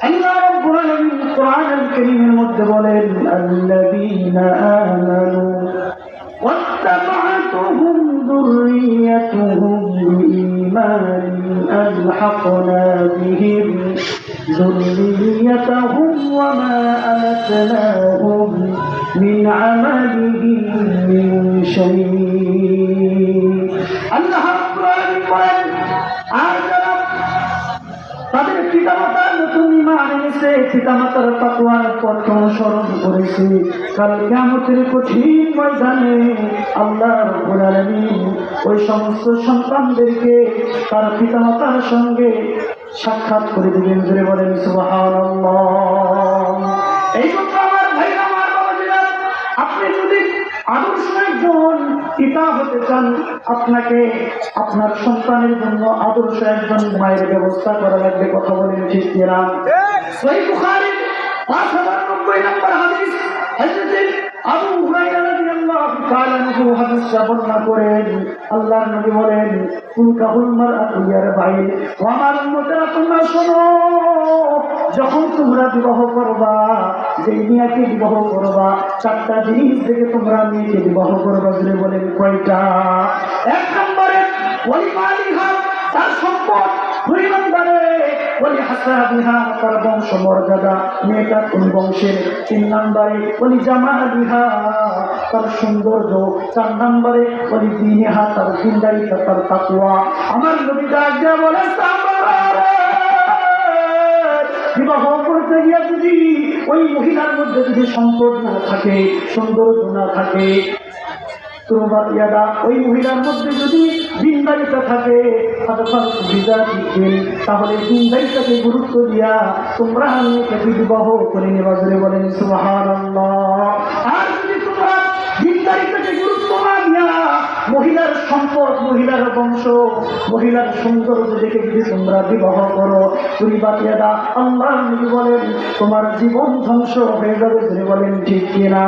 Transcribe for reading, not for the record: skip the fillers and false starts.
আল্লাহ রাব্বুল আলামিন কোরআনুল কারীমের মধ্যে বলেন, আল্লাযীনা আমানু واتبعتهم ذريتهم بإيمان ألحقنا بهم ذريتهم وما ألتناهم من عملهم من شيء الله أكبر তাদের পিতামাতার নতুন ঈমান এনেছে, পিতামাতার তাকওয়ার পথ অনুসরণ করেছে, কাল কিয়ামতের কঠিন ময়দানে আল্লাহ রাব্বুল আলামিন ওই সমস্ত সন্তানদেরকে তার পিতামাতার সঙ্গে সাক্ষাৎ করে দিবেন। জোরে বলেন সুবহানাল্লাহ। এই জন্য আমার ভাইরা, আমার বাবাজিরা, আপনি যদি আদর্শ একজন পিতা হতে চান, আপনাকে আপনার সন্তানের জন্য আদর্শ একজন মায়ের ব্যবস্থা করা লাগবে। কথা বলেন ঠিক কিনা? সহিহ বুখারী 5090 নম্বর হাদিস, হযরত আবু হুরায়রা রাদিয়াল্লাহু তাআলা আনহু হাদিসটা বর্ণনা করেন। আল্লাহর নবী বলেন, তুনকাহুল মারআতু ইয়ারবাঈ, ও আমার উম্মতেরা তোমরা শোনো, যখন তোমরা বিবাহ করবা, যে মেয়েকে বিবাহ করবা, চারটা জিনিস থেকে তোমরা মেয়েকে বিবাহ করবা। বলে বলেন কয়টা? এক নম্বরে ওয়ালি মালিহা, তার সম্পদ। দুই নম্বরে ওয়ালি হাসাবিহা, তার বংশ মর্যাদা, মেয়েটা কোন বংশের। তিন নম্বরে ওয়ালি জামালিহা, তার সৌন্দর্য। চার নম্বরে ওয়ালি দীনিহা, তার দিনদারিতা, তার তাকওয়া। আমার নবী ডাক দিয়া বলে, বিবাহ করতে গিয়া যদি ওই মহিলার মধ্যে যদি সম্পদ না থাকে, সৌন্দর্য না থাকে, ওই মহিলার মধ্যে যদি দিনদারিতা থাকে, তাহলে দিনদারিতাকে গুরুত্ব দিয়া তোমরা মেয়েকে বিবাহ করে নেবা। জোরে বলেন সুবহানাল্লাহ। আর যদি তোমরা দিনদারিতাকে গুরুত্ব না দিয়া মহিলার সম্পদ, মহিলার বংশ, মহিলার সৌন্দর্য দেখে যদি তোমরা বিবাহ করো, পরিবারিয়াদা, আল্লাহ নবী বলেন তোমার জীবন ধ্বংস হয়ে যাবে। জোরে বলেন ঠিক কিনা?